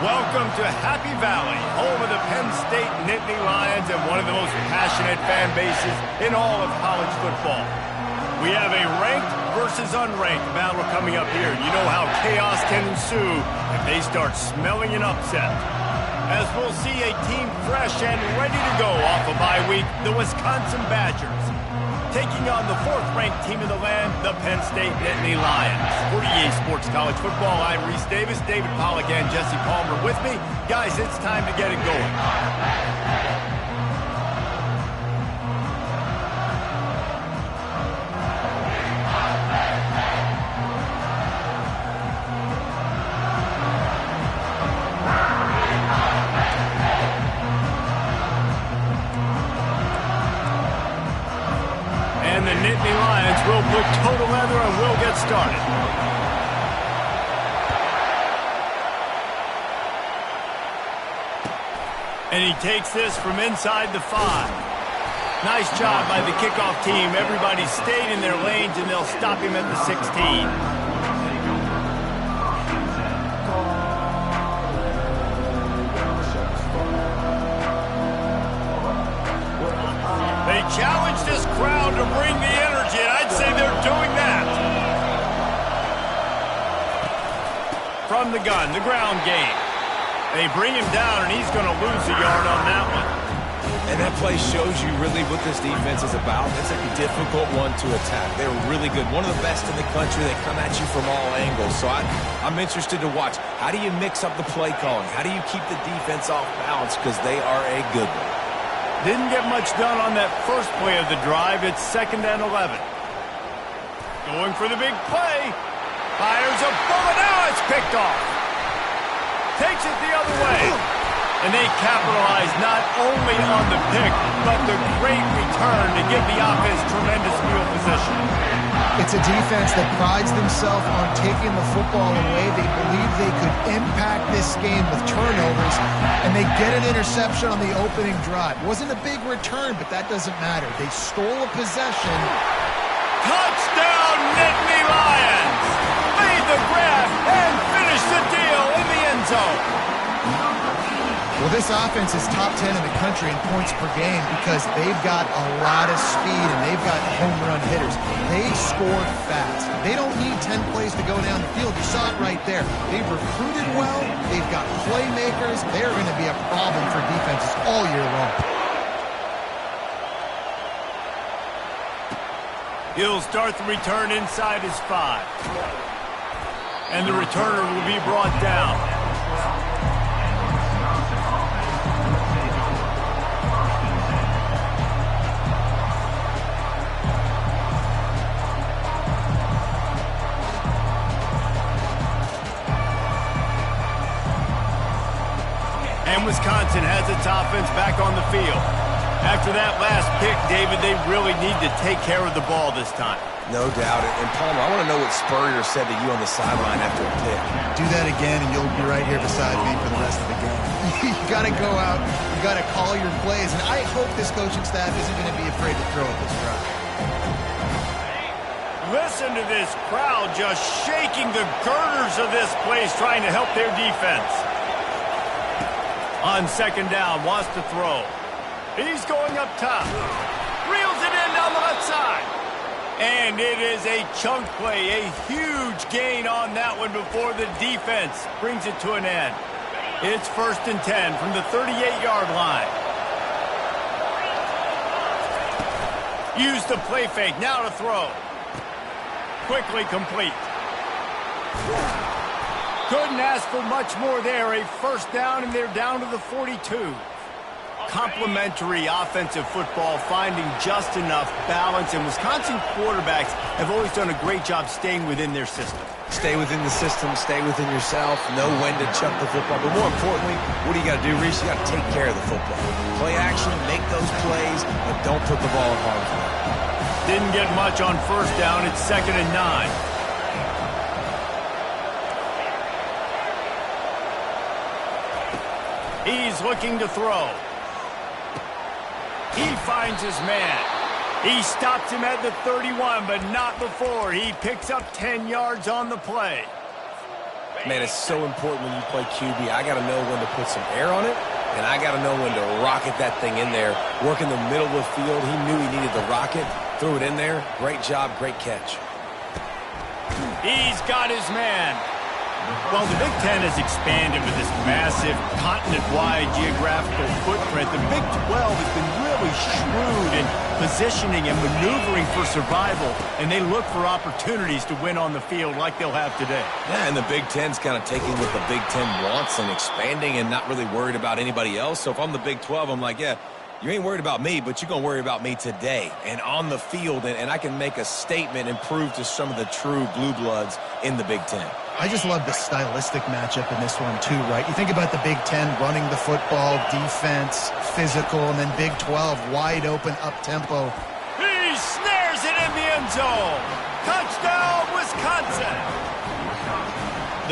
Welcome to Happy Valley, home of the Penn State Nittany Lions and one of the most passionate fan bases in all of college football. We have a ranked versus unranked battle coming up here. You know how chaos can ensue if they start smelling an upset. As we'll see a team fresh and ready to go off a bye week, the Wisconsin Badgers, taking on the fourth-ranked team in the land, the Penn State Nittany Lions. For EA Sports College Football, I'm Reese Davis, David Pollack, and Jesse Palmer with me. Guys, it's time to get it going. And the Nittany Lions will put total leather and will get started. And he takes this from inside the 5. Nice job by the kickoff team. Everybody stayed in their lanes, and they'll stop him at the 16. They challenge this crowd to bring the energy, and I'd say they're doing that. From the gun, the ground game. They bring him down, and he's going to lose a yard on that one. And that play shows you really what this defense is about. It's a difficult one to attack. They're really good. One of the best in the country. They come at you from all angles. So I'm interested to watch. How do you mix up the play calling? How do you keep the defense off balance? Because they are a good one. Didn't get much done on that first play of the drive. It's 2nd and 11. Going for the big play. Fires a bullet. Now it's picked off. Takes it the other way. And they capitalize not only on the pick, but the great return to give the offense tremendous field position. It's a defense that prides themselves on taking the football away. They believe they could impact this game with turnovers, and they get an interception on the opening drive. Wasn't a big return, but that doesn't matter. They stole a possession. Touchdown, Nittany Lions! Made the grab and finished the deal in the end zone. Well, this offense is top 10 in the country in points per game because they've got a lot of speed and they've got home run hitters. They score fast. They don't need 10 plays to go down the field. You saw it right there. They've recruited well. They've got playmakers. They're going to be a problem for defenses all year long. He'll start the return inside his 5. And the returner will be brought down. And Wisconsin has its offense back on the field. After that last pick, David, they really need to take care of the ball this time. No doubt. And Palmer, I want to know what Spurrier said to you on the sideline after a pick. Do that again, and you'll be right here beside me for the rest of the game. You got to go out. You got to call your plays. And I hope this coaching staff isn't going to be afraid to throw at this drive. Listen to this crowd just shaking the girders of this place, trying to help their defense. On 2nd down, wants to throw. He's going up top. Reels it in down the left side. And it is a chunk play, a huge gain on that one before the defense brings it to an end. It's 1st and 10 from the 38-yard line. Use the play fake, now to throw. Quickly complete. Couldn't ask for much more there. A first down, and they're down to the 42. Complementary offensive football, finding just enough balance, and Wisconsin quarterbacks have always done a great job staying within their system. Stay within the system, stay within yourself, know when to chuck the football. But more importantly, what do you got to do, Reese? You got to take care of the football. Play action, make those plays, but don't put the ball in harm's way. Didn't get much on first down. It's 2nd and 9. He's looking to throw. He finds his man. He stops him at the 31, but not before. He picks up 10 yards on the play. Man, it's so important when you play QB. I got to know when to put some air on it, and I got to know when to rocket that thing in there. Work in the middle of the field. He knew he needed the rocket. Threw it in there. Great job, great catch. He's got his man. Well, the Big Ten has expanded with this massive continent-wide geographical footprint. The Big 12 has been really shrewd in positioning and maneuvering for survival, and they look for opportunities to win on the field like they'll have today. Yeah, and the Big Ten's kind of taking what the Big Ten wants and expanding and not really worried about anybody else. So if I'm the Big 12, I'm like, yeah, you ain't worried about me, but you're going to worry about me today and on the field, and I can make a statement and prove to some of the true blue bloods in the Big Ten. I just love the stylistic matchup in this one, too, right? You think about the Big Ten running the football, defense, physical, and then Big 12 wide open, up-tempo. He snares it in the end zone. Touchdown, Wisconsin.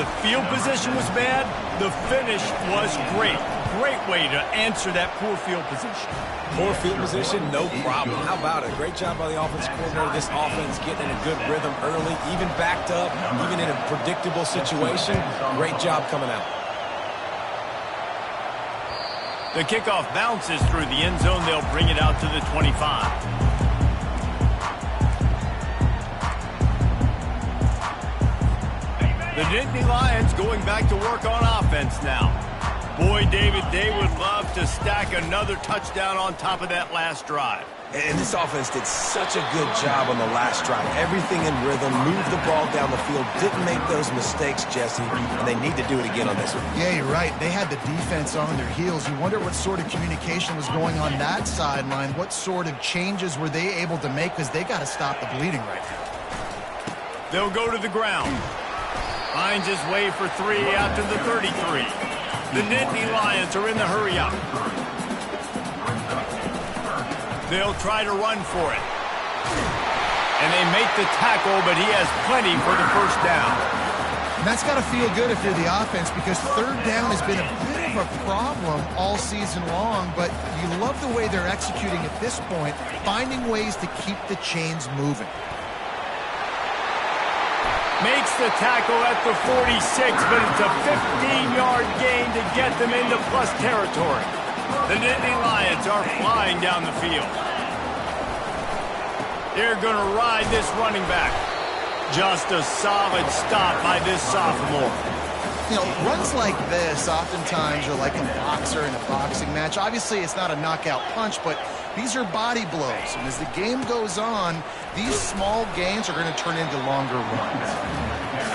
The field position was bad. The finish was great. Great way to answer that poor field position. Poor field position, no problem. How about it? Great job by the offense coordinator. This offense getting in a good rhythm early, even backed up, even in a predictable situation. Great job coming out. The kickoff bounces through the end zone. They'll bring it out to the 25. The Nittany Lions going back to work on offense now. Boy, David, they would love to stack another touchdown on top of that last drive. And this offense did such a good job on the last drive. Everything in rhythm, moved the ball down the field, didn't make those mistakes, Jesse, and they need to do it again on this one. Yeah, you're right. They had the defense on their heels. You wonder what sort of communication was going on that sideline. What sort of changes were they able to make, because they got to stop the bleeding right now. They'll go to the ground. Finds his way for 3 out to the 33. The Nittany Lions are in the hurry-up. They'll try to run for it. And they make the tackle, but he has plenty for the first down. And that's got to feel good if you're the offense, because third down has been a bit of a problem all season long, but you love the way they're executing at this point, finding ways to keep the chains moving. Makes the tackle at the 46, but it's a 15-yard gain to get them into plus territory. The Nittany Lions are flying down the field. They're going to ride this running back. Just a solid stop by this sophomore. You know, runs like this oftentimes are like a boxer in a boxing match. Obviously, it's not a knockout punch, but these are body blows. And as the game goes on, these small gains are going to turn into longer runs.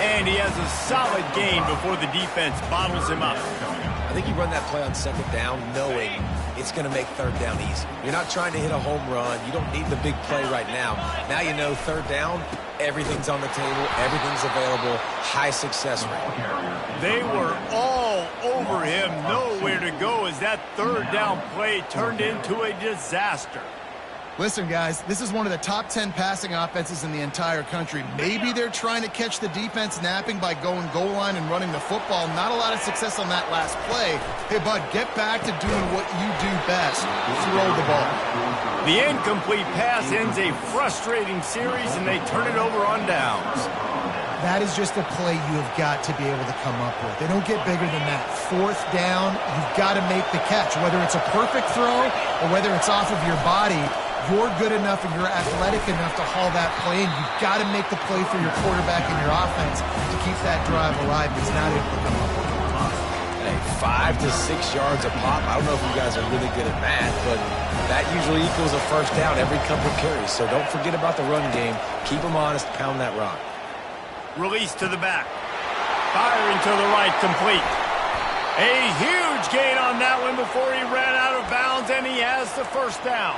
And he has a solid gain before the defense bottles him up. I think you run that play on second down knowing it's going to make third down easy. You're not trying to hit a home run. You don't need the big play right now. Now you know third down, everything's on the table, everything's available, high success rate. They were all over him, nowhere to go as that third down play turned into a disaster. Listen, guys, this is one of the top 10 passing offenses in the entire country. Maybe they're trying to catch the defense napping by going goal line and running the football. Not a lot of success on that last play. Hey, bud, get back to doing what you do best. Throw the ball. The incomplete pass ends a frustrating series, and they turn it over on downs. That is just a play you have got to be able to come up with. They don't get bigger than that. Fourth down, you've got to make the catch. Whether it's a perfect throw or whether it's off of your body, you're good enough and you're athletic enough to haul that play, and you've got to make the play for your quarterback and your offense to keep that drive alive. He's not able to come up with it. Hey, 5 to 6 yards a pop. I don't know if you guys are really good at math, but that usually equals a first down every couple of carries. So don't forget about the run game. Keep them honest, pound that rock. Release to the back. Firing to the right, complete. A huge gain on that one before he ran out of bounds, and he has the first down.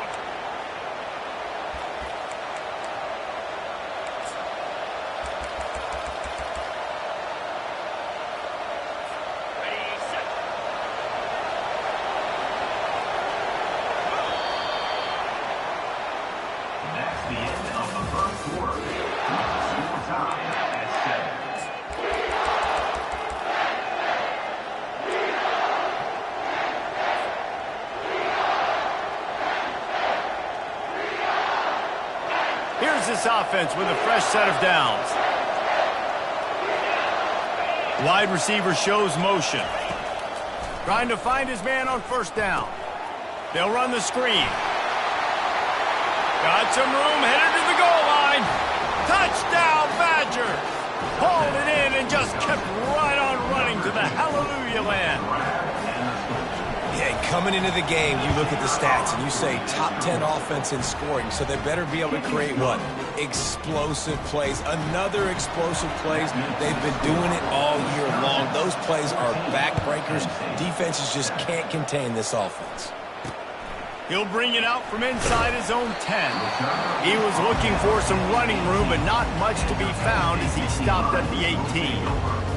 Here's this offense with a fresh set of downs. Wide receiver shows motion. Trying to find his man on first down. They'll run the screen. Got some room, headed to the goal line. Touchdown, Badgers! Hauled it in and just kept right on running to the hallelujah land. Yeah, coming into the game, you look at the stats and you say top 10 offense in scoring, so they better be able to create what? Explosive plays. Another explosive plays. They've been doing it all year long. Those plays are backbreakers. Defenses just can't contain this offense. He'll bring it out from inside his own 10. He was looking for some running room, but not much to be found as he stopped at the 18.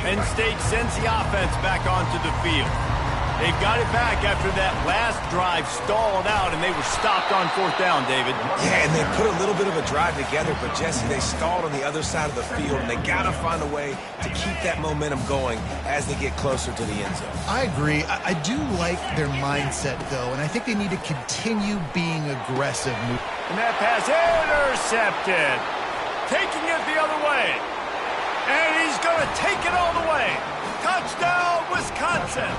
Penn State sends the offense back onto the field. They've got it back after that last drive stalled out, and they were stopped on fourth down, David. Yeah, and they put a little bit of a drive together, but, Jesse, they stalled on the other side of the field, and they got to find a way to keep that momentum going as they get closer to the end zone. I agree. I do like their mindset, though, and I think they need to continue being aggressive. And that pass intercepted. Taking it the other way. And he's going to take it all the way. Touchdown, Wisconsin.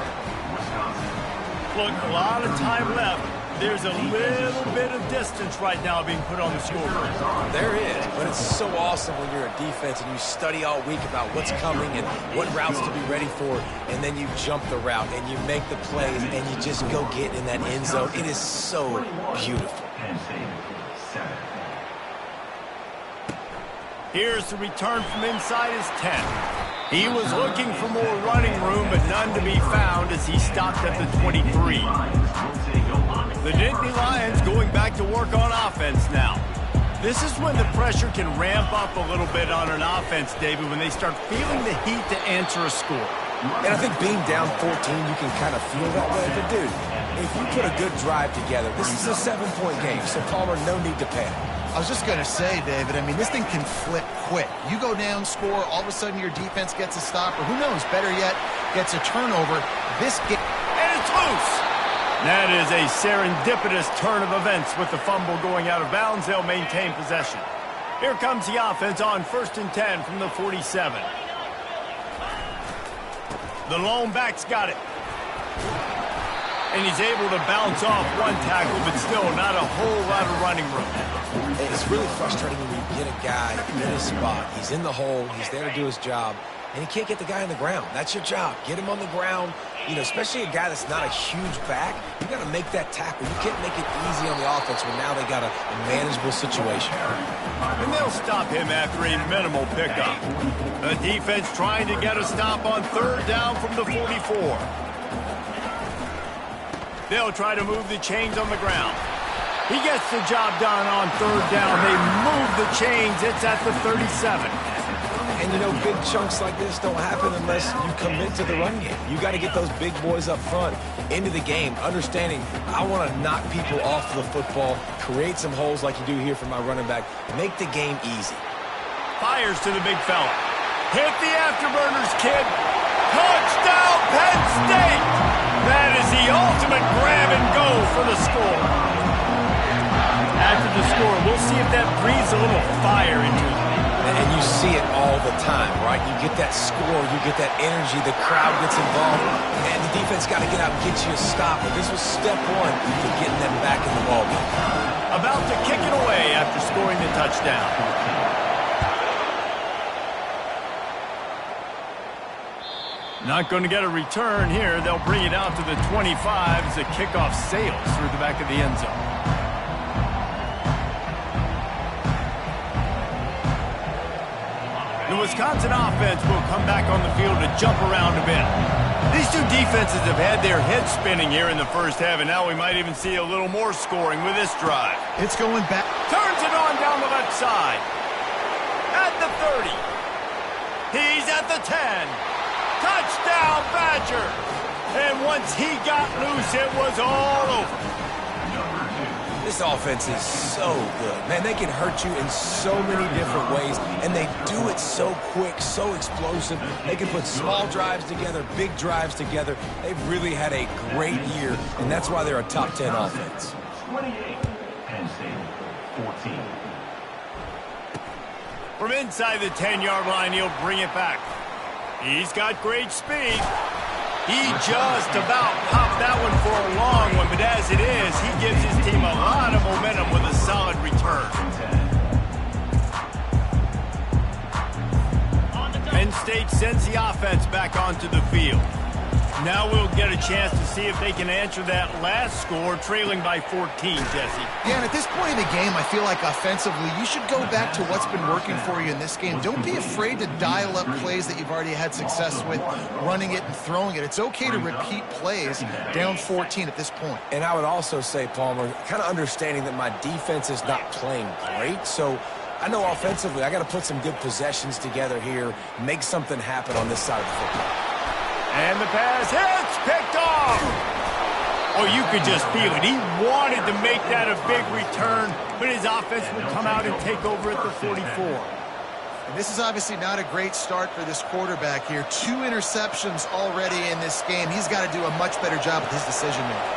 Look, a lot of time left. There's a little bit of distance right now being put on the scoreboard. There is, but it's so awesome when you're a defense and you study all week about what's coming and what routes to be ready for, and then you jump the route and you make the plays and you just go get in that end zone. It is so beautiful. Here's the return from inside his 10. He was looking for more running room, but none to be found as he stopped at the 23. The Nittany Lions going back to work on offense now. This is when the pressure can ramp up a little bit on an offense, David, when they start feeling the heat to answer a score. And I think being down 14, you can kind of feel that way. But, dude, if you put a good drive together, this is a 7-point game, so, Palmer, no need to panic. I was just going to say, David, I mean, this thing can flip quick. You go down, score, all of a sudden your defense gets a stop, or who knows, better yet, gets a turnover. And it's loose. That is a serendipitous turn of events with the fumble going out of bounds. They'll maintain possession. Here comes the offense on 1st and 10 from the 47. The lone back's got it. And he's able to bounce off one tackle, but still not a whole lot of running room. It's really frustrating when you get a guy in his spot. He's in the hole. He's there to do his job. And he can't get the guy on the ground. That's your job. Get him on the ground. You know, especially a guy that's not a huge back. You got to make that tackle. You can't make it easy on the offense when now they got a manageable situation. And they'll stop him after a minimal pickup. The defense trying to get a stop on 3rd down from the 44. They'll try to move the chains on the ground. He gets the job done on 3rd down. They move the chains. It's at the 37. And, you know, big chunks like this don't happen unless you commit to the run game. You got to get those big boys up front into the game, understanding I want to knock people off the football, create some holes like you do here for my running back, make the game easy. Fires to the big fella. Hit the afterburners, kid. Touchdown, Penn State! That is the ultimate grab and go for the score. After the score, we'll see if that breathes a little fire into it. And you see it all the time, right? You get that score, you get that energy, the crowd gets involved, and the defense got to get out and get you a stop. But this was step one to getting them back in the ballgame. About to kick it away after scoring the touchdown. Not going to get a return here. They'll bring it out to the 25 as the kickoff sails through the back of the end zone. The Wisconsin offense will come back on the field to jump around a bit. These two defenses have had their heads spinning here in the first half, and now we might even see a little more scoring with this drive. It's going back. Turns it on down the left side. At the 30. He's at the 10. Touchdown, Badger! And once he got loose, it was all over. This offense is so good. Man, they can hurt you in so many different ways, and they do it so quick, so explosive. They can put small drives together, big drives together. They've really had a great year, and that's why they're a top 10 offense. 28, Penn State, 14. From inside the 10-yard line, he'll bring it back. He's got great speed. He just about popped that one for a long one, but as it is, he gives his team a lot of momentum with a solid return. Penn State sends the offense back onto the field. Now we'll get a chance to see if they can answer that last score, trailing by 14, Jesse. Yeah, and at this point in the game, I feel like offensively, you should go back to what's been working for you in this game. Don't be afraid to dial up plays that you've already had success with, running it and throwing it. It's okay to repeat plays down 14 at this point. And I would also say, Palmer, kind of understanding that my defense is not playing great, so I know offensively I got to put some good possessions together here, make something happen on this side of the football. And the pass hits, picked off. Oh, you could just feel it. He wanted to make that a big return, but his offense will come out and take over at the 44. And this is obviously not a great start for this quarterback here. 2 interceptions already in this game. He's got to do a much better job with his decision-making.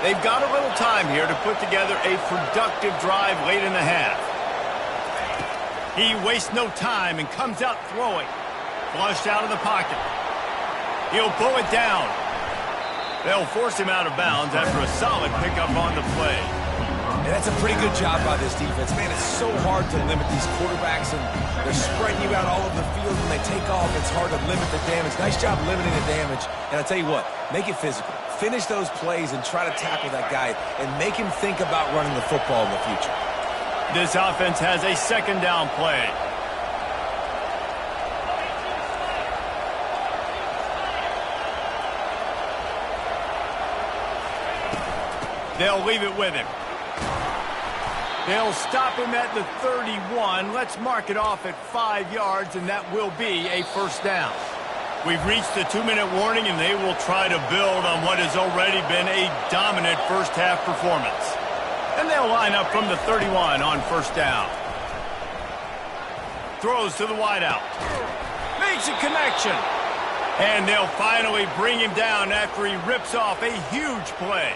They've got a little time here to put together a productive drive late in the half. He wastes no time and comes out throwing. Flushed out of the pocket. He'll pull it down. They'll force him out of bounds after a solid pickup on the play. And that's a pretty good job by this defense. Man, it's so hard to limit these quarterbacks, and they're spreading you out all over the field. When they take off, it's hard to limit the damage. Nice job limiting the damage. And I tell you what, make it physical. Finish those plays and try to tackle that guy and make him think about running the football in the future. This offense has a second down play. They'll leave it with him. They'll stop him at the 31. Let's mark it off at 5 yards, and that will be a first down. We've reached the 2-minute warning, and they will try to build on what has already been a dominant first-half performance. And they'll line up from the 31 on first down. Throws to the wideout. Makes a connection. And they'll finally bring him down after he rips off a huge play.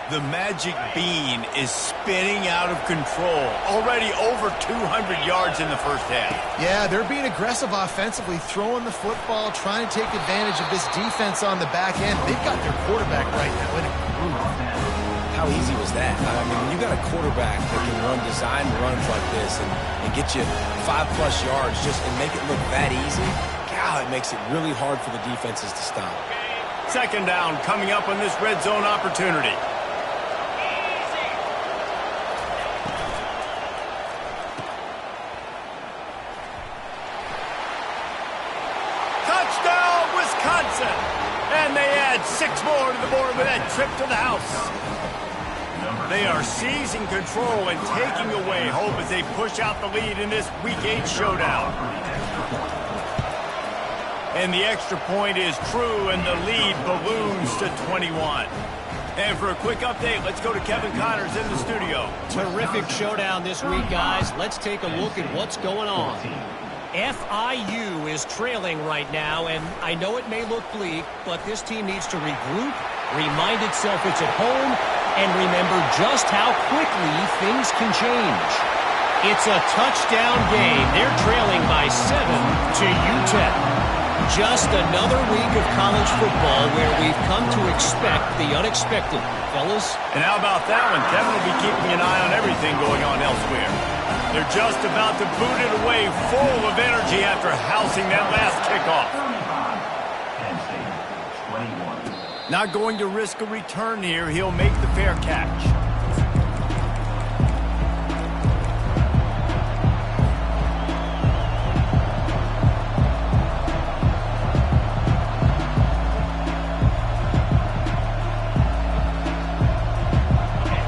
The magic bean is spinning out of control. Already over 200 yards in the first half. Yeah, they're being aggressive offensively, throwing the football, trying to take advantage of this defense on the back end. They've got their quarterback right now in a groove. How easy was that? I mean, when you got a quarterback that can run design runs like this and get you 5+ yards just and make it look that easy, God, it makes it really hard for the defenses to stop. Second down coming up on this red zone opportunity. Touchdown, Wisconsin! And they add 6 more to the board with that trip to the house. They are seizing control and taking away hope as they push out the lead in this Week 8 showdown. And the extra point is true, and the lead balloons to 21. And for a quick update, let's go to Kevin Connors in the studio. Terrific showdown this week, guys. Let's take a look at what's going on. FIU is trailing right now, and I know it may look bleak, but this team needs to regroup, remind itself it's at home, and remember just how quickly things can change. It's a touchdown game. They're trailing by 7 to UTEP. Just another week of college football where we've come to expect the unexpected, fellas. And how about that one? Kevin will be keeping an eye on everything going on elsewhere. They're just about to boot it away full of energy after housing that last kickoff. Not going to risk a return here. He'll make the fair catch.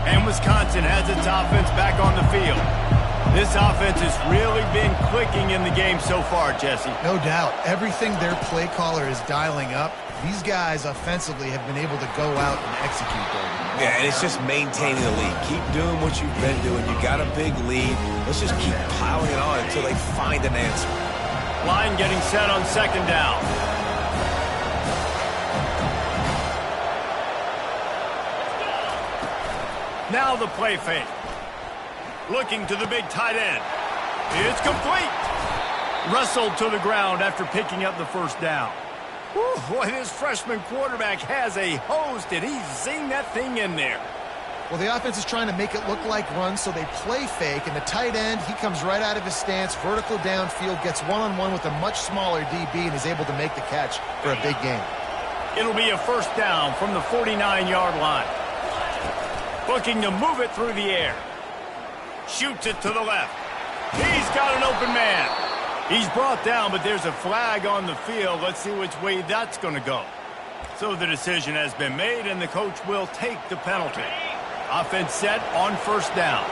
And Wisconsin has its offense back on the field. This offense has really been clicking in the game so far, Jesse. No doubt. Everything their play caller is dialing up, these guys offensively have been able to go out and execute there. Yeah, and it's just maintaining the lead. Keep doing what you've been doing. You got a big lead. Let's just keep piling it on until they find an answer. Line getting set on second down. Now the play fake. Looking to the big tight end. It's complete. Wrestled to the ground after picking up the first down. Whew, boy, this freshman quarterback has a hose. Did he zing that thing in there? Well, the offense is trying to make it look like runs, so they play fake, and the tight end, he comes right out of his stance, vertical downfield, gets one-on-one with a much smaller DB, and is able to make the catch for a big gain. It'll be a first down from the 49-yard line. Looking to move it through the air. Shoots it to the left. He's got an open man. He's brought down, but there's a flag on the field. Let's see which way that's going to go. So the decision has been made, and the coach will take the penalty. Offense set on first down.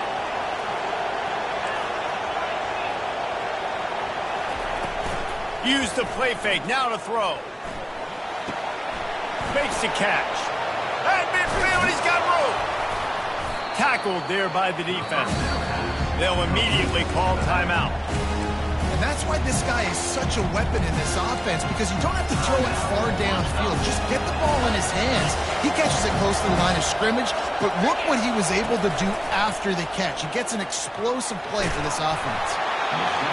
Use the play fake. Now to throw. Makes the catch. At midfield, he's got room. Tackled there by the defense. They'll immediately call timeout. And that's why this guy is such a weapon in this offense, because you don't have to throw it far downfield. Just get the ball in his hands. He catches it close to the line of scrimmage, but look what he was able to do after the catch. He gets an explosive play for this offense.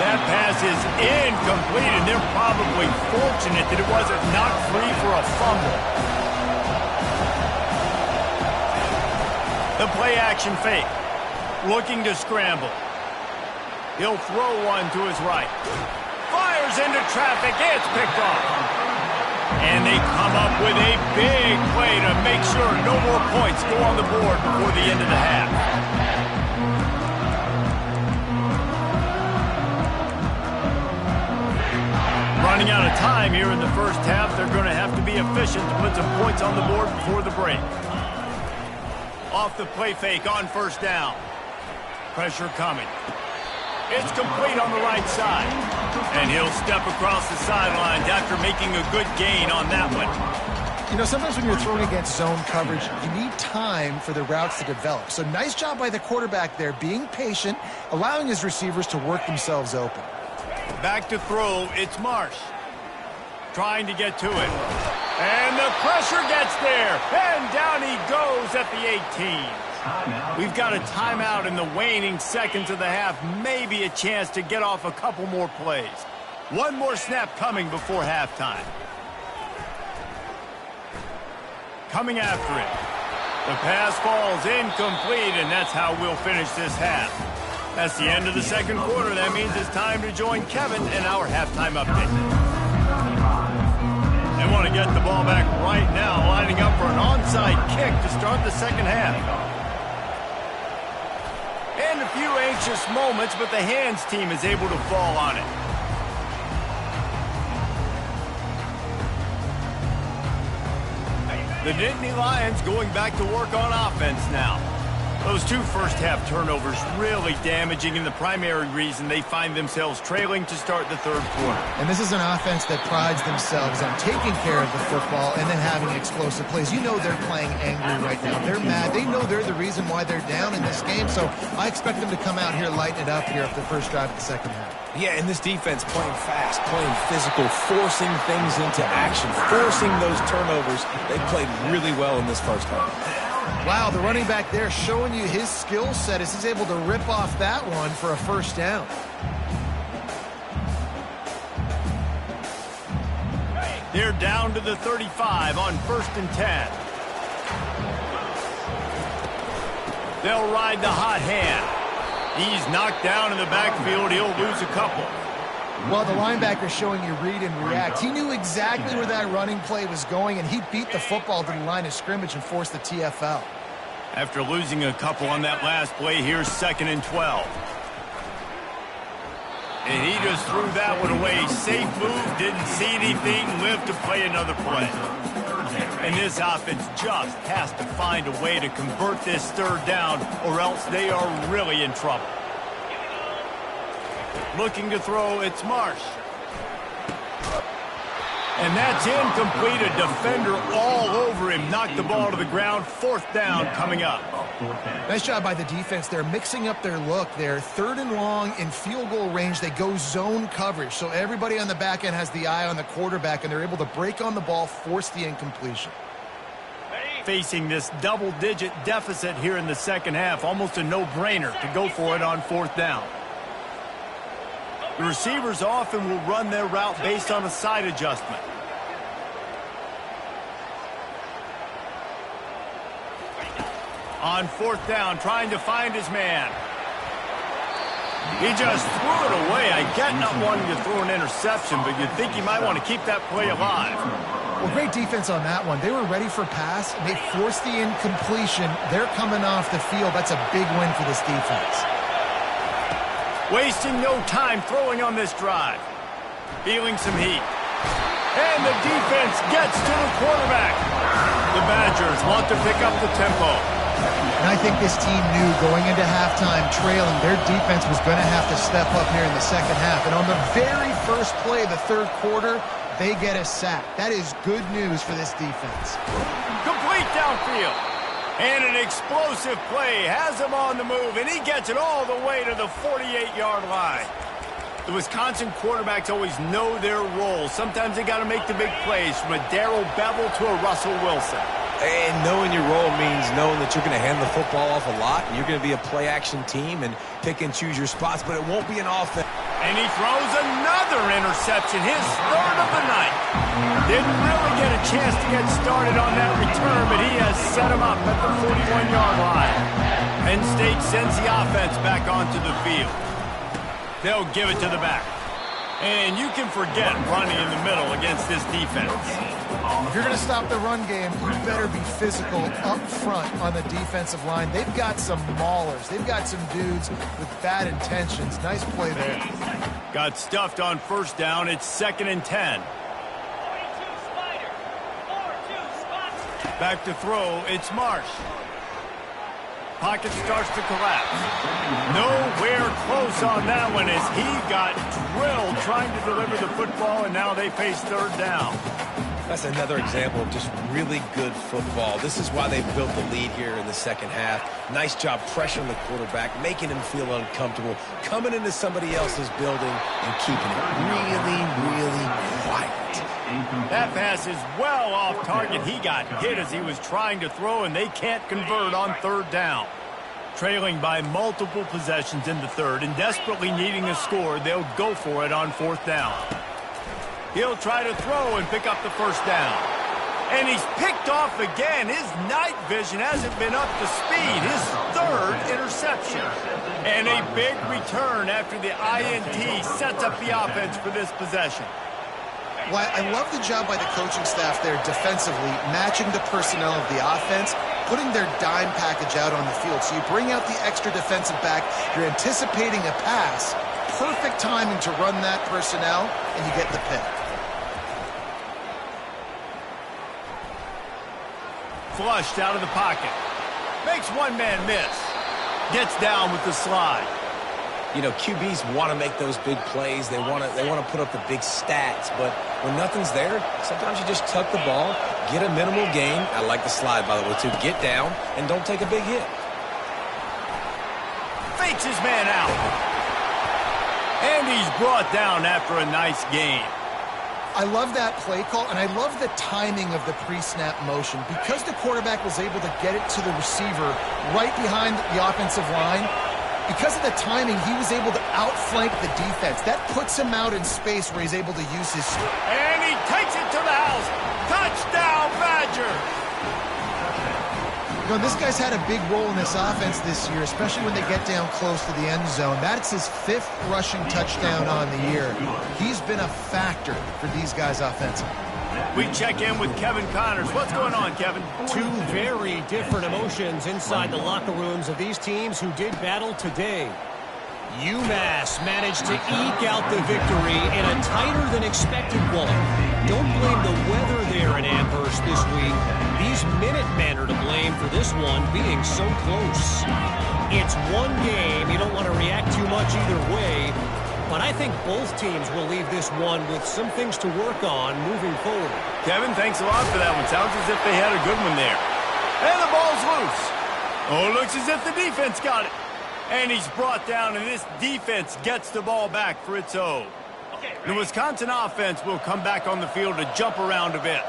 That pass is incomplete, and they're probably fortunate that it wasn't knocked free for a fumble. The play action fake. Looking to scramble. He'll throw one to his right. Fires into traffic. It's picked off. And they come up with a big play to make sure no more points go on the board before the end of the half. Running out of time here in the first half. They're going to have to be efficient to put some points on the board before the break. Off the play fake on first down. Pressure coming. It's complete on the right side. And he'll step across the sidelines after making a good gain on that one. You know, sometimes when you're throwing against zone coverage, you need time for the routes to develop. So nice job by the quarterback there, being patient, allowing his receivers to work themselves open. Back to throw, it's Marsh. Trying to get to it. And the pressure gets there. And down he goes at the 18. We've got a timeout in the waning seconds of the half. Maybe a chance to get off a couple more plays. One more snap coming before halftime. Coming after it. The pass falls incomplete, and that's how we'll finish this half. That's the end of the second quarter. That means it's time to join Kevin in our halftime update. They want to get the ball back right now, lining up for an onside kick to start the second half. And a few anxious moments, but the hands team is able to fall on it. The Nittany Lions going back to work on offense now. Those two first-half turnovers really damaging, and the primary reason they find themselves trailing to start the third quarter. And this is an offense that prides themselves on taking care of the football and then having explosive plays. You know they're playing angry right now. They're mad. They know they're the reason why they're down in this game, so I expect them to come out here, lighten it up here after the first drive of the second half. Yeah, and this defense playing fast, playing physical, forcing things into action, forcing those turnovers. They played really well in this first half. Wow, the running back there showing you his skill set as he's able to rip off that one for a first down. They're down to the 35 on 1st and 10. They'll ride the hot hand. He's knocked down in the backfield. He'll lose a couple. Well, the linebacker showing you read and react. He knew exactly where that running play was going, and he beat the football to the line of scrimmage and forced the TFL. After losing a couple on that last play, here's 2nd and 12. And he just threw that one away. Safe move, didn't see anything, lived to play another play. And this offense just has to find a way to convert this 3rd down, or else they are really in trouble. Looking to throw, it's Marsh. And that's incomplete. A defender all over him. Knocked the ball to the ground. 4th down coming up. Nice job by the defense. They're mixing up their look. They're 3rd and long in field goal range. They go zone coverage. So everybody on the back end has the eye on the quarterback, and they're able to break on the ball, force the incompletion. Facing this double-digit deficit here in the 2nd half. Almost a no-brainer to go for it on 4th down. The receivers often will run their route based on a side adjustment. On 4th down, trying to find his man. He just threw it away. I get not wanting to throw an interception, but you'd think he might want to keep that play alive. Well, great defense on that one. They were ready for pass, and they forced the incompletion. They're coming off the field. That's a big win for this defense. Wasting no time throwing on this drive. Feeling some heat. And the defense gets to the quarterback. The Badgers want to pick up the tempo. And I think this team knew going into halftime trailing, their defense was going to have to step up here in the 2nd half. And on the very first play of the 3rd quarter, they get a sack. That is good news for this defense. Complete downfield. And an explosive play has him on the move, and he gets it all the way to the 48-yard line. The Wisconsin quarterbacks always know their role. Sometimes they got to make the big plays, from a Darrell Bevell to a Russell Wilson. And knowing your role means knowing that you're going to hand the football off a lot, and you're going to be a play-action team and pick and choose your spots, but it won't be an offense. And he throws another interception, his 3rd of the night. Didn't really get a chance to get started on that return, but he has set him up at the 41-yard line. Penn State sends the offense back onto the field. They'll give it to the back. And you can forget running in the middle against this defense. If you're going to stop the run game, you better be physical up front on the defensive line. They've got some maulers. They've got some dudes with bad intentions. Nice play there. Got stuffed on 1st down. It's 2nd and 10. Back to throw. It's Marsh. Pocket starts to collapse. Nowhere close on that one as he got drilled trying to deliver the football, and now they face 3rd down. That's another example of just really good football. This is why they built the lead here in the 2nd half. Nice job pressuring the quarterback, making him feel uncomfortable, coming into somebody else's building and keeping it really, really quiet. That pass is well off target. He got hit as he was trying to throw, and they can't convert on 3rd down. Trailing by multiple possessions in the 3rd and desperately needing a score, they'll go for it on 4th down. He'll try to throw and pick up the 1st down. And he's picked off again. His night vision hasn't been up to speed. His 3rd interception. And a big return after the INT sets up the offense for this possession. Well, I love the job by the coaching staff there defensively, matching the personnel of the offense, putting their dime package out on the field. So you bring out the extra defensive back, you're anticipating a pass, perfect timing to run that personnel, and you get the pick. Flushed out of the pocket. Makes one man miss. Gets down with the slide. You know, QBs want to make those big plays. They want to put up the big stats. But when nothing's there, sometimes you just tuck the ball, get a minimal gain. I like the slide, by the way, too. Get down and don't take a big hit. Fakes his man out. And he's brought down after a nice gain. I love that play call, and I love the timing of the pre-snap motion. Because the quarterback was able to get it to the receiver right behind the offensive line, because of the timing, he was able to outflank the defense. That puts him out in space where he's able to use his... And he takes it to the house. Touchdown, Badger. You know, this guy's had a big role in this offense this year, especially when they get down close to the end zone. That's his 5th rushing touchdown on the year. He's been a factor for these guys offensively. We check in with Kevin Connors. What's going on, Kevin? Two very different emotions inside the locker rooms of these teams who did battle today. UMass managed to eke out the victory in a tighter-than-expected one. Don't blame the weather there in Amherst this week. These Minutemen are to blame for this one being so close. It's one game. You don't want to react too much either way, but I think both teams will leave this one with some things to work on moving forward. Kevin, thanks a lot for that one. Sounds as if they had a good one there. And the ball's loose. Oh, looks as if the defense got it. And he's brought down, and this defense gets the ball back for its own. The Wisconsin offense will come back on the field to jump around a bit.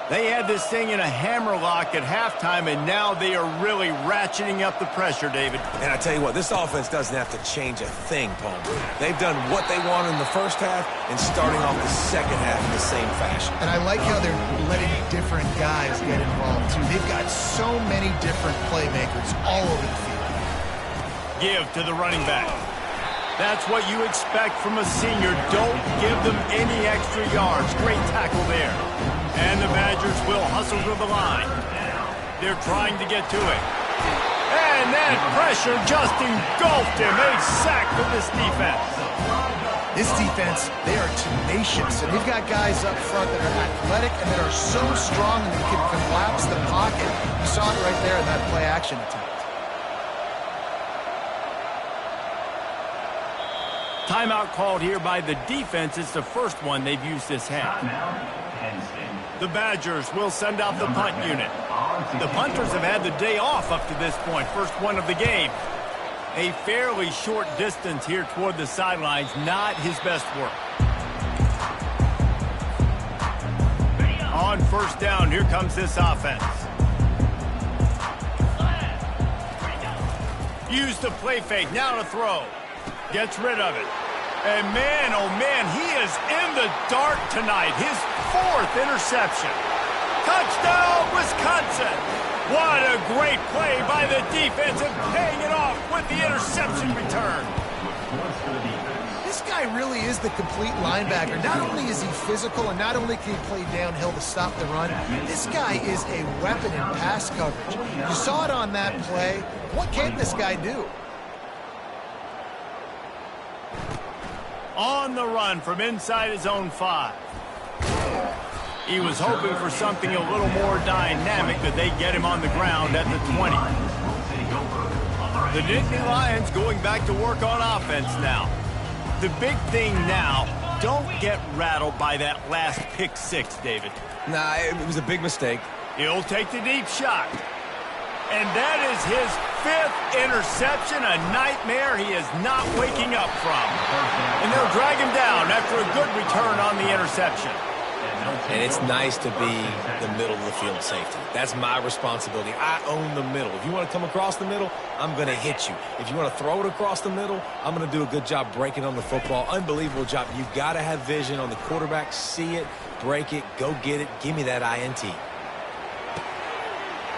They had this thing in a hammerlock at halftime, and now they are really ratcheting up the pressure, David. And I tell you what, this offense doesn't have to change a thing, Palmer. They've done what they wanted in the first half and starting off the second half in the same fashion. And I like how they're letting different guys get involved, too. They've got so many different playmakers all over the field. Give to the running back. That's what you expect from a senior. Don't give them any extra yards. Great tackle there. And the Badgers will hustle to the line. They're trying to get to it. And that pressure just engulfed him. A sack for this defense. This defense, they are tenacious. And they've got guys up front that are athletic and that are so strong and they can collapse the pocket. You saw it right there in that play-action attempt. Timeout called here by the defense. It's the first one they've used this half. The Badgers will send out the punt unit. The punters have had the day off up to this point. First one of the game. A fairly short distance here toward the sidelines. Not his best work. On first down, here comes this offense. Use the play fake. Now to throw. Gets rid of it. And man, oh man, he is in the dark tonight. His 4th interception. Touchdown, Wisconsin. What a great play by the defense and paying it off with the interception return. This guy really is the complete linebacker. Not only is he physical and not only can he play downhill to stop the run, this guy is a weapon in pass coverage. You saw it on that play. What can this guy do? On the run from inside his own 5. He was hoping for something a little more dynamic, but they get him on the ground at the 20. The Nittany Lions going back to work on offense now. The big thing now, don't get rattled by that last pick 6, David. Nah, it was a big mistake. He'll take the deep shot. And that is his 5th interception, a nightmare he is not waking up from. And they'll drag him down after a good return on the interception. And it's nice to be the middle of the field safety. That's my responsibility. I own the middle. If you want to come across the middle, I'm going to hit you. If you want to throw it across the middle, I'm going to do a good job breaking on the football. Unbelievable job. You got to have vision on the quarterback. See it, break it, go get it. Give me that INT.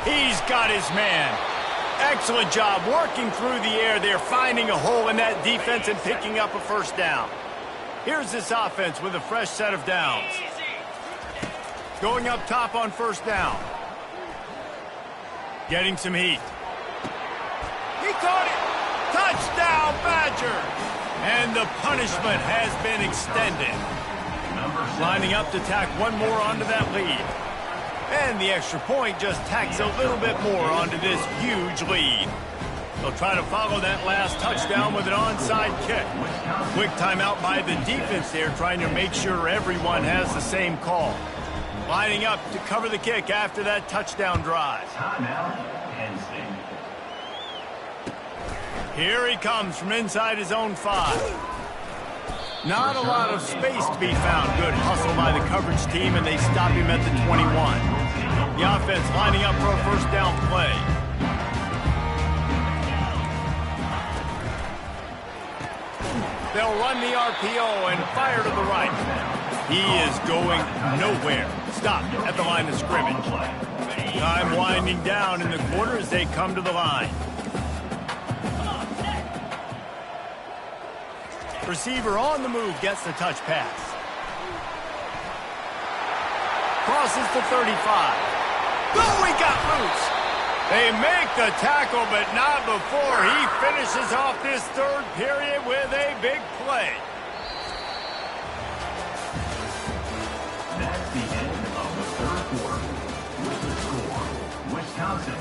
He's got his man. Excellent job working through the air there, finding a hole in that defense and picking up a first down. Here's this offense with a fresh set of downs. Going up top on first down. Getting some heat. He caught it. Touchdown, Badger. And the punishment has been extended. Lining up to tack one more onto that lead. And the extra point just tacks a little bit more onto this huge lead. They'll try to follow that last touchdown with an onside kick. Quick timeout by the defense there, trying to make sure everyone has the same call. Lining up to cover the kick after that touchdown drive. Here he comes from inside his own 5. Not a lot of space to be found. Good hustle by the coverage team, and they stop him at the 21. The offense lining up for a first down play. They'll run the RPO and fire to the right. He is going nowhere. Stopped at the line of scrimmage. Time winding down in the quarter as they come to the line. Receiver on the move gets the touch pass. Crosses to 35. Oh, he got loose. They make the tackle, but not before he finishes off this third period with a big play. That's the end of the third quarter. With the score, Wisconsin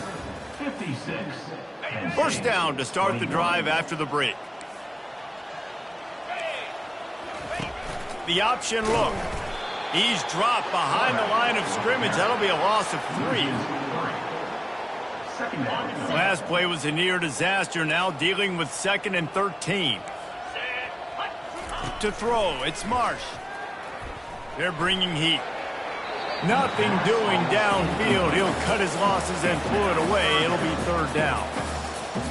56. First down to start the drive after the break. The option look. He's dropped behind the line of scrimmage. That'll be a loss of 3. Last play was a near disaster. Now dealing with 2nd and 13. To throw, it's Marsh. They're bringing heat. Nothing doing downfield. He'll cut his losses and pull it away. It'll be 3rd down.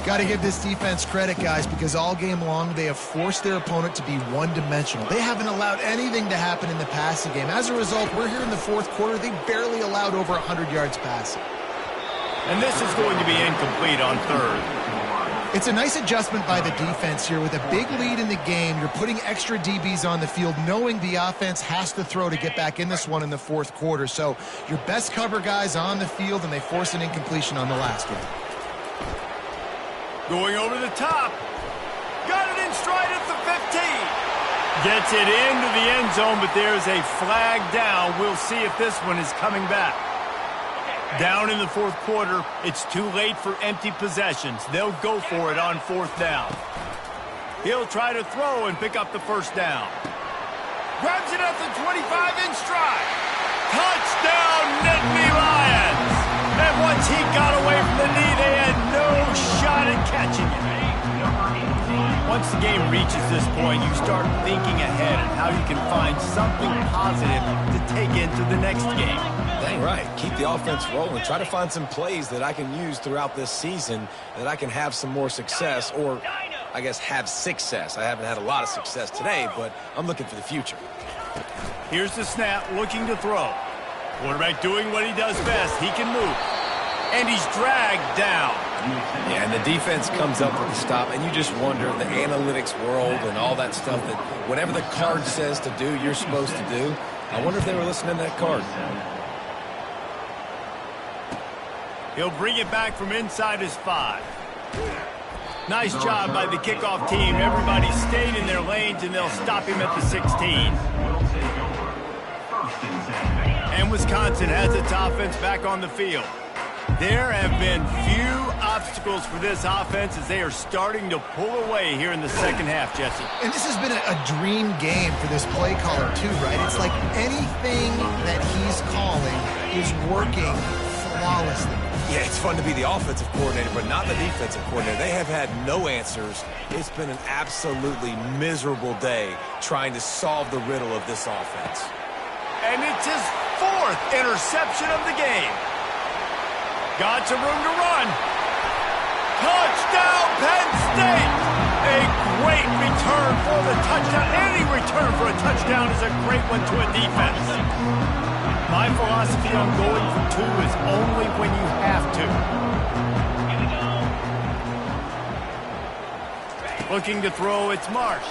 Got to give this defense credit, guys, because all game long they have forced their opponent to be one-dimensional. They haven't allowed anything to happen in the passing game. As a result, we're here in the 4th quarter. They barely allowed over 100 yards passing. And this is going to be incomplete on 3rd. It's a nice adjustment by the defense here. With a big lead in the game, you're putting extra DBs on the field, knowing the offense has to throw to get back in this one in the 4th quarter. So your best cover guys on the field, and they force an incompletion on the last one. Going over the top. Got it in stride at the 15. Gets it into the end zone, but there's a flag down. We'll see if this one is coming back. Down in the 4th quarter, it's too late for empty possessions. They'll go for it on 4th down. He'll try to throw and pick up the 1st down. Grabs it at the 25 in stride. Touchdown, Nittany Lions! And once he got away from the knee, they had no shot at catching it. Once the game reaches this point, you start thinking ahead and how you can find something positive to take into the next game. Dang right. Keep the offense rolling. Try to find some plays that I can use throughout this season that I can have some more success, or I guess have success. I haven't had a lot of success today, but I'm looking for the future. Here's the snap, looking to throw. Quarterback doing what he does best. He can move. And he's dragged down. Yeah, and the defense comes up with the stop, and you just wonder, the analytics world and all that stuff, that whatever the card says to do, you're supposed to do. I wonder if they were listening to that card. He'll bring it back from inside his 5. Nice job by the kickoff team. Everybody stayed in their lanes, and they'll stop him at the 16. And Wisconsin has its offense back on the field. There have been few obstacles for this offense as they are starting to pull away here in the 2nd half, Jesse. And this has been a dream game for this play caller, too, right? It's like anything that he's calling is working flawlessly. Yeah, it's fun to be the offensive coordinator, but not the defensive coordinator. They have had no answers. It's been an absolutely miserable day trying to solve the riddle of this offense. And it's his 4th interception of the game. Got some room to run. Touchdown, Penn State! A great return for the touchdown. Any return for a touchdown is a great one to a defense. My philosophy on going for 2 is only when you have to. Looking to throw, it's Marsh.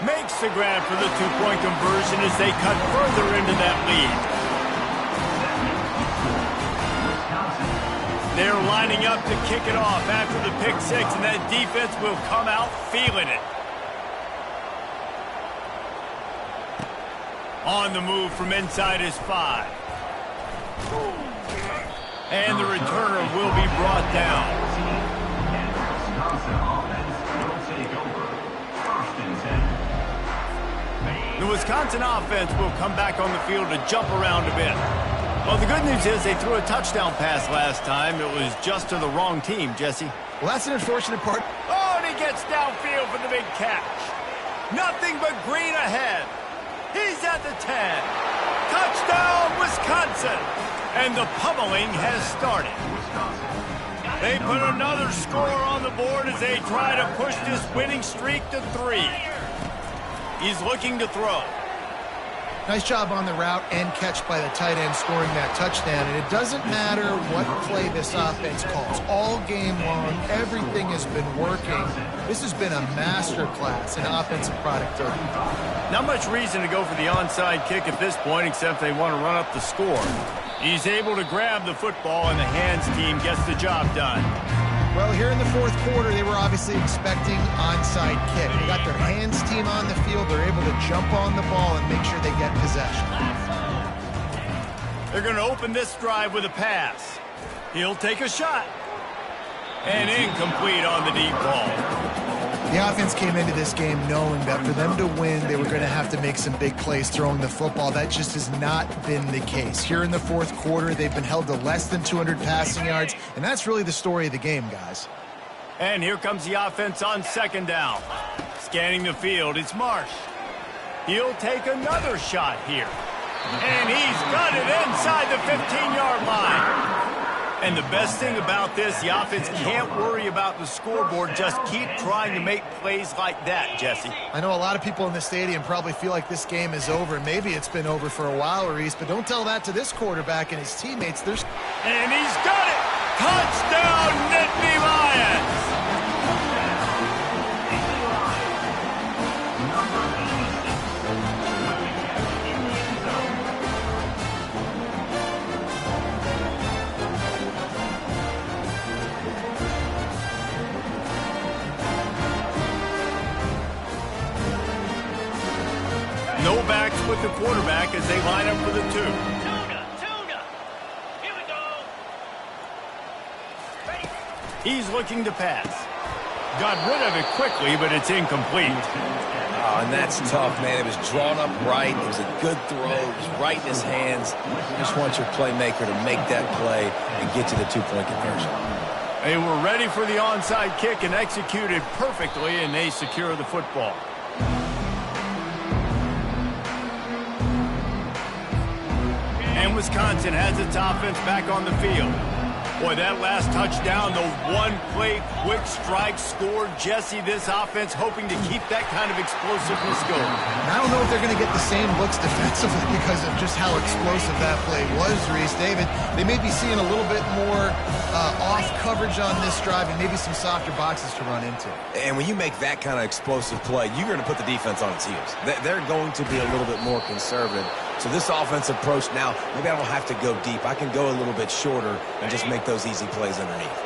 Makes the grab for the 2-point conversion as they cut further into that lead. They're lining up to kick it off after the pick 6, and that defense will come out feeling it. On the move from inside his 5. And the returner will be brought down. The Wisconsin offense will come back on the field to jump around a bit. Well, the good news is they threw a touchdown pass last time. It was just to the wrong team, Jesse. Well, that's an unfortunate part. Oh, and he gets downfield for the big catch. Nothing but green ahead. He's at the 10. Touchdown, Wisconsin. And the pummeling has started. They put another score on the board as they try to push this winning streak to 3. He's looking to throw. Nice job on the route and catch by the tight end scoring that touchdown. And it doesn't matter what play this offense calls. All game long, everything has been working. This has been a masterclass in offensive productivity. Not much reason to go for the onside kick at this point, except they want to run up the score. He's able to grab the football, and the hands team gets the job done. Well, here in the fourth quarter, they were obviously expecting onside kick. They got their hands team on the field. They're able to jump on the ball and make sure they get possession. They're going to open this drive with a pass. He'll take a shot. And incomplete on the deep ball. The offense came into this game knowing that for them to win, they were going to have to make some big plays throwing the football. That just has not been the case. Here in the fourth quarter, they've been held to less than 200 passing yards, and that's really the story of the game, guys. And here comes the offense on second down. Scanning the field, it's Marsh. He'll take another shot here. And he's got it inside the 15-yard line. And the best thing about this, the offense can't worry about the scoreboard. Just keep trying to make plays like that, Jesse. I know a lot of people in the stadium probably feel like this game is over. Maybe it's been over for a while, Reese, but don't tell that to this quarterback and his teammates. And he's got it! Touchdown, Nittany Lions! No backs with the quarterback as they line up for the two. Tuna. Here we go. Ready. He's looking to pass. Got rid of it quickly, but it's incomplete. Oh, and that's tough, man. It was drawn up right. It was a good throw. It was right in his hands. You just want your playmaker to make that play and get to the two-point conversion. They were ready for the onside kick and executed perfectly, and they secure the football. And Wisconsin has its offense back on the field. Boy, that last touchdown, the one-play quick strike scored. Jesse, this offense hoping to keep that kind of explosiveness going. I don't know if they're going to get the same looks defensively because of just how explosive that play was, Reese. David, they may be seeing a little bit more off coverage on this drive and maybe some softer boxes to run into. And when you make that kind of explosive play, you're going to put the defense on its heels. They're going to be a little bit more conservative. So this offensive approach now, maybe I don't have to go deep. I can go a little bit shorter and just make those easy plays underneath.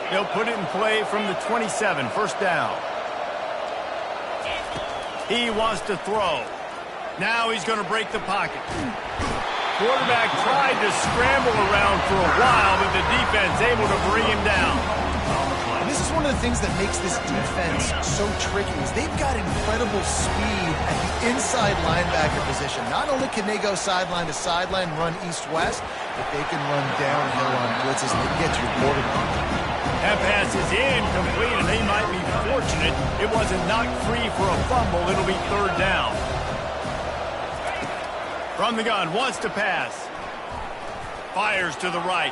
They'll put it in play from the 27, first down. He wants to throw. Now he's going to break the pocket. Quarterback tried to scramble around for a while, but the defense able to bring him down. And this is one of the things that makes this defense so tricky is they've got incredible speed at the inside linebacker position. Not only can they go sideline to sideline, run east-west, but they can run downhill on blitzes and get to your quarterback. That pass is incomplete, and they might be fortunate it wasn't knocked free for a fumble. It'll be third down. From the gun, wants to pass. Fires to the right.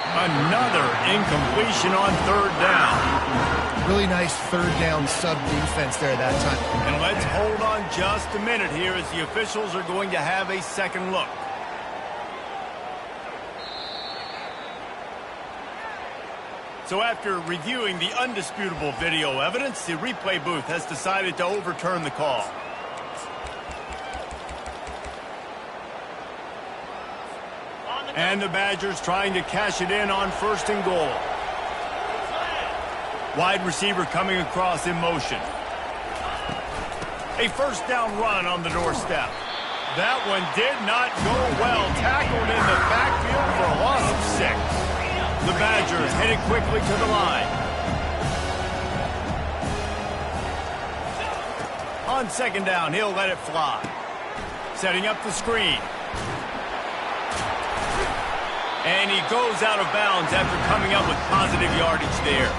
Another incompletion on third down. Really nice third down sub-defense there that time. And let's hold on just a minute here as the officials are going to have a second look. So after reviewing the undisputable video evidence, the replay booth has decided to overturn the call. And the Badgers trying to cash it in on first and goal. Wide receiver coming across in motion. A first down run on the doorstep. That one did not go well. Tackled in the backfield for a loss of 6. The Badgers headed quickly to the line. On second down, he'll let it fly. Setting up the screen. And he goes out of bounds after coming up with positive yardage there.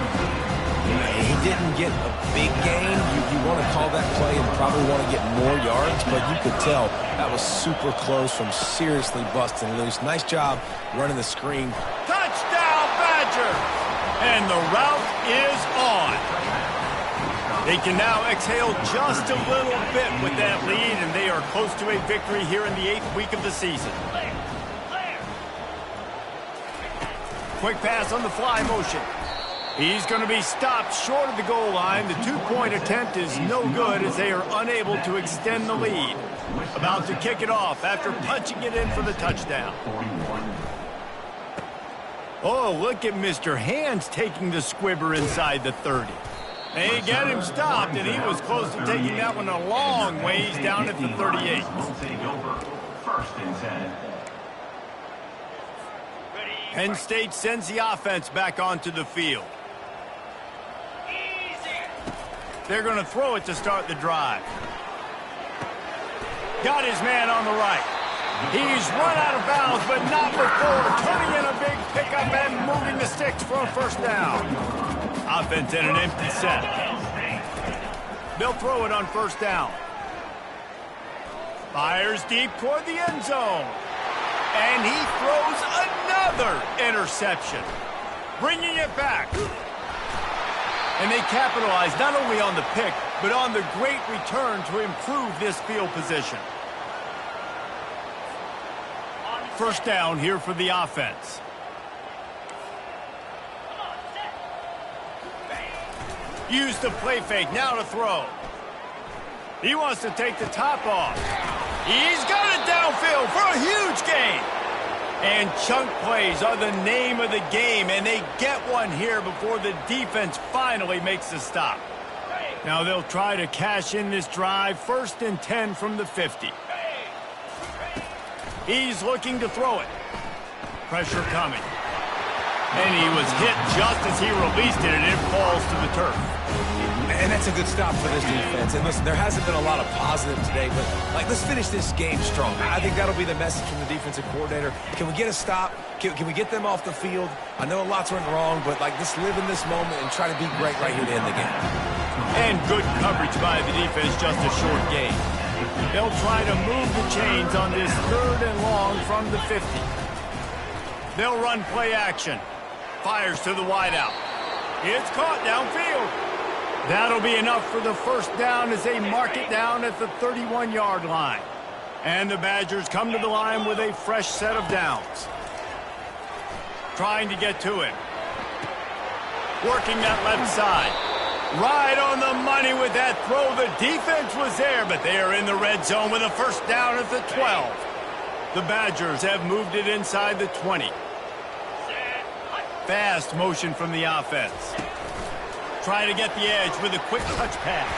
He didn't get a big gain. You want to call that play and probably want to get more yards, but you could tell that was super close from seriously busting loose. Nice job running the screen. Touchdown, Badgers! And the route is on. They can now exhale just a little bit with that lead, and they are close to a victory here in the 8th week of the season. Quick pass on the fly motion. He's going to be stopped short of the goal line. The two-point attempt is no good as they are unable to extend the lead. About to kick it off after punching it in for the touchdown. Oh, look at Mr. Hands taking the squibber inside the 30. They get him stopped, and he was close to taking that one a long ways down at the 38. First and 10. Penn State sends the offense back onto the field. They're going to throw it to start the drive. Got his man on the right. He's run out of bounds, but not before turning in a big pickup and moving the sticks for a first down. Offense in an empty set. They'll throw it on first down. Fires deep toward the end zone. And he throws another interception, bringing it back. And they capitalize not only on the pick, but on the great return to improve this field position. First down here for the offense. Use the play fake, now to throw. He wants to take the top off. He's got it downfield for a huge gain. And chunk plays are the name of the game, and they get one here before the defense finally makes the stop. Now they'll try to cash in this drive, 1st and 10 from the 50. He's looking to throw it. Pressure coming. And he was hit just as he released it, and it falls to the turf. And that's a good stop for this defense. And listen, there hasn't been a lot of positive today, but let's finish this game strong. I think that'll be the message from the defensive coordinator. Can we get a stop? Can we get them off the field? I know a lot's went wrong, but just live in this moment and try to be great right here to end the game. And good coverage by the defense, just a short gain. They'll try to move the chains on this 3rd and long from the 50. They'll run play action. Fires to the wideout. It's caught downfield. That'll be enough for the first down as they mark it down at the 31-yard line. And the Badgers come to the line with a fresh set of downs. Trying to get to him. Working that left side. Right on the money with that throw. The defense was there, but they are in the red zone with a first down at the 12. The Badgers have moved it inside the 20. Fast motion from the offense. Trying to get the edge with a quick touch pass.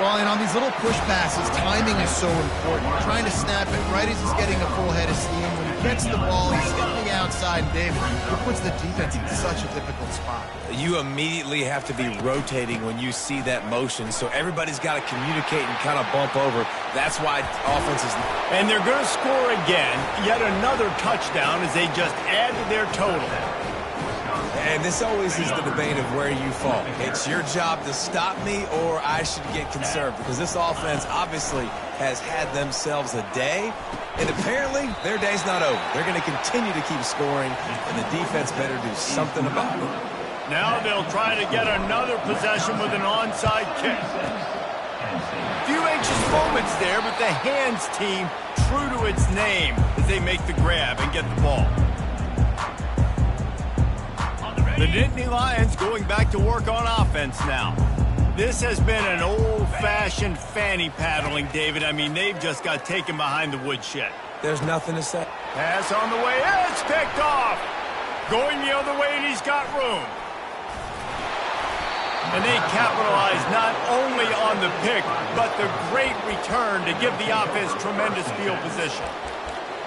Well, and on these little push passes, timing is so important. Trying to snap it right as he's getting a full head of steam. When he gets the ball, he's hitting the outside. David, it puts the defense in such a difficult spot. You immediately have to be rotating when you see that motion, so everybody's got to communicate and kind of bump over. That's why offense is... And they're going to score again, yet another touchdown as they just add to their total. And this always is the debate of where you fall. It's your job to stop me, or I should get conserved, because this offense obviously has had themselves a day, and apparently their day's not over. They're going to continue to keep scoring, and the defense better do something about it. Now they'll try to get another possession with an onside kick. Few anxious moments there, but the Hands team true to its name as they make the grab and get the ball. The Nittany Lions going back to work on offense now. This has been an old-fashioned fanny paddling, David. I mean, they've just got taken behind the woodshed. There's nothing to say. Pass on the way. It's picked off. Going the other way, and he's got room. And they capitalize not only on the pick, but the great return to give the offense tremendous field position.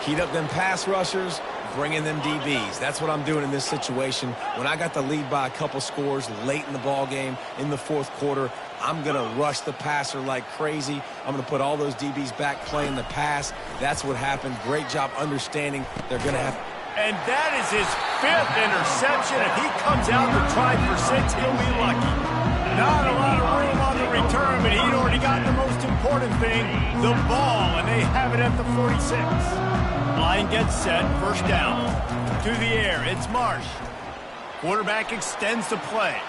Heat up them pass rushers, bring in them DBs. That's what I'm doing in this situation. When I got the lead by a couple scores late in the ball game, in the 4th quarter, I'm going to rush the passer like crazy. I'm going to put all those DBs back playing the pass. That's what happened. Great job understanding they're going to have... And that is his 5th interception. If he comes out to try for 6, he'll be lucky. Not a lot of room on the return, but he'd already got the most important thing, the ball, and they have it at the 46. Line gets set, first down. To the air, it's Marsh. Quarterback extends the play.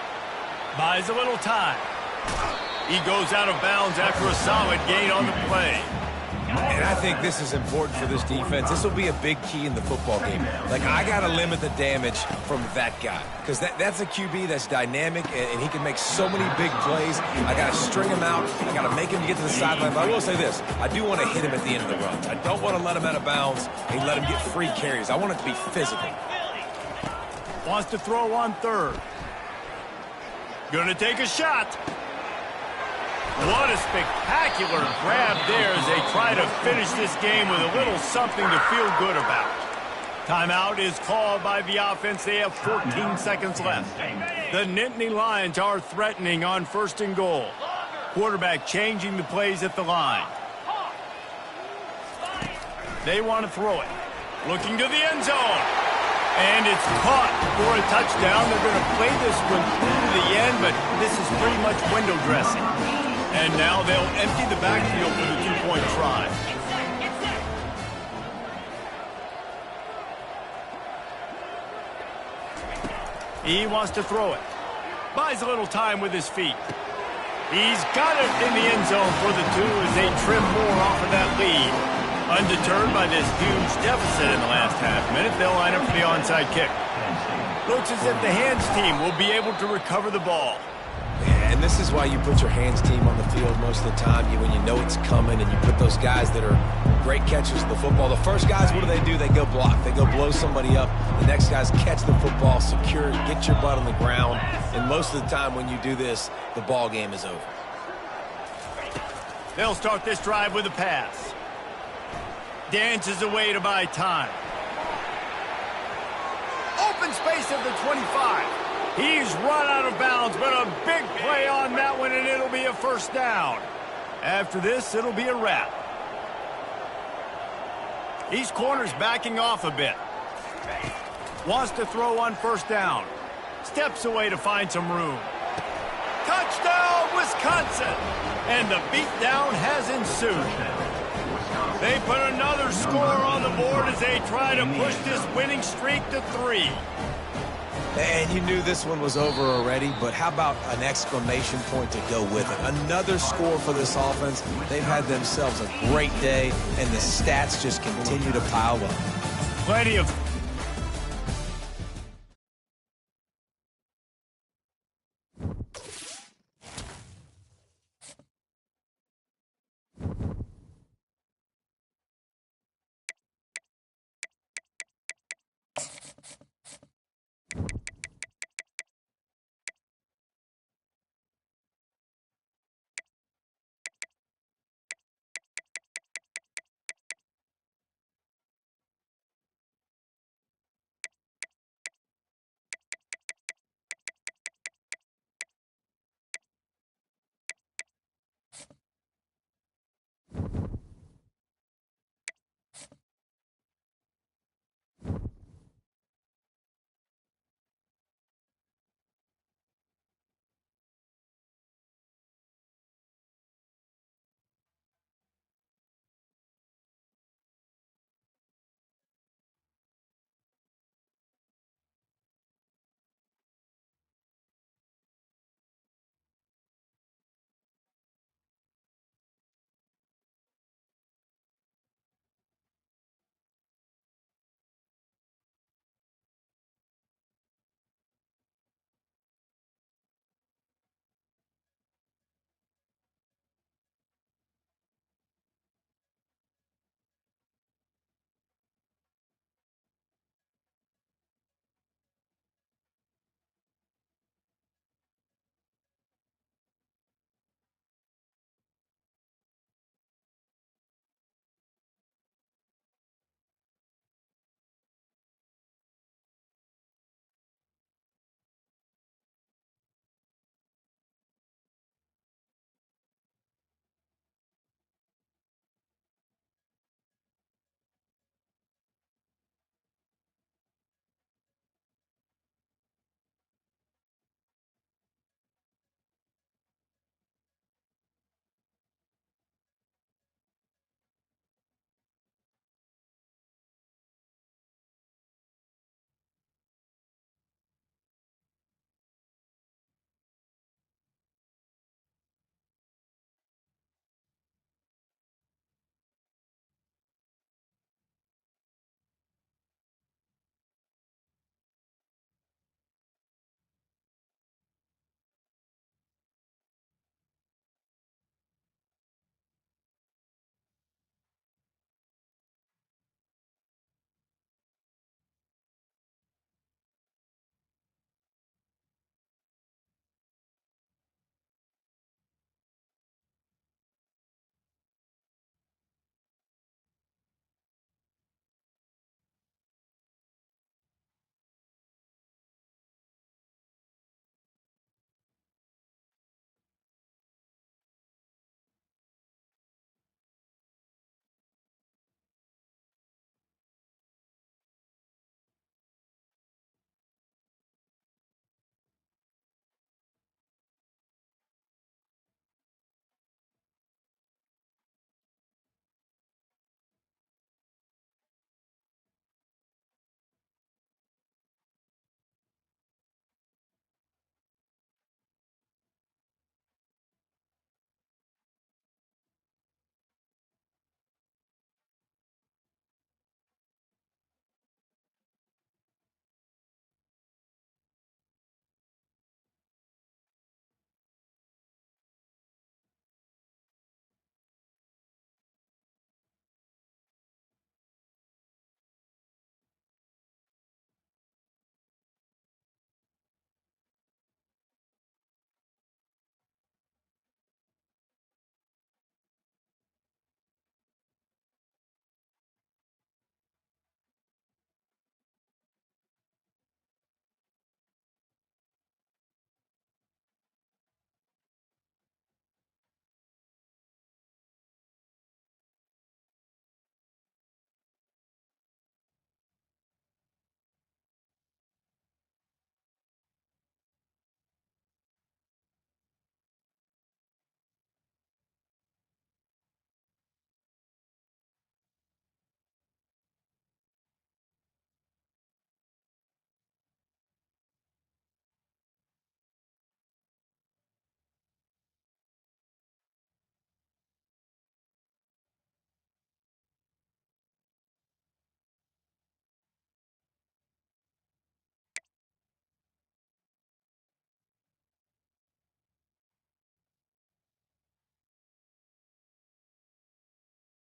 Buys a little time. He goes out of bounds after a solid gain on the play. And I think this is important for this defense. This will be a big key in the football game. Like, I got to limit the damage from that guy because that's a QB that's dynamic, and he can make so many big plays. I got to string him out. I got to make him get to the sideline. But I will say this. I do want to hit him at the end of the runs. I don't want to let him out of bounds and let him get free carries. I want it to be physical. Wants to throw on third. Going to take a shot. What a spectacular grab there as they try to finish this game with a little something to feel good about. Timeout is called by the offense. They have 14 seconds left. The Nittany Lions are threatening on 1st and goal. Quarterback changing the plays at the line. They want to throw it. Looking to the end zone. And it's caught for a touchdown. They're going to play this one through to the end, but this is pretty much window dressing. And now they'll empty the backfield for the 2-point try. He wants to throw it. Buys a little time with his feet. He's got it in the end zone for the 2 as they trim more off of that lead. Undeterred by this huge deficit in the last half-minute, they'll line up for the onside kick. Looks as if the hands team will be able to recover the ball. And this is why you put your hands team on the field most of the time when you know it's coming, and you put those guys that are great catchers of the football. The first guys, what do? They go block. They go blow somebody up. The next guys catch the football, secure it, get your butt on the ground. And most of the time when you do this, the ball game is over. They'll start this drive with a pass. Dances away to buy time. Open space at the 25. He's run out of bounds, but a big play on that one, and it'll be a first down. After this, it'll be a wrap. These corners backing off a bit. Wants to throw on 1st down. Steps away to find some room. Touchdown, Wisconsin! And the beatdown has ensued. They put another score on the board as they try to push this winning streak to 3. And you knew this one was over already, but how about an exclamation point to go with it? Another score for this offense. They've had themselves a great day, and the stats just continue to pile up. Plenty of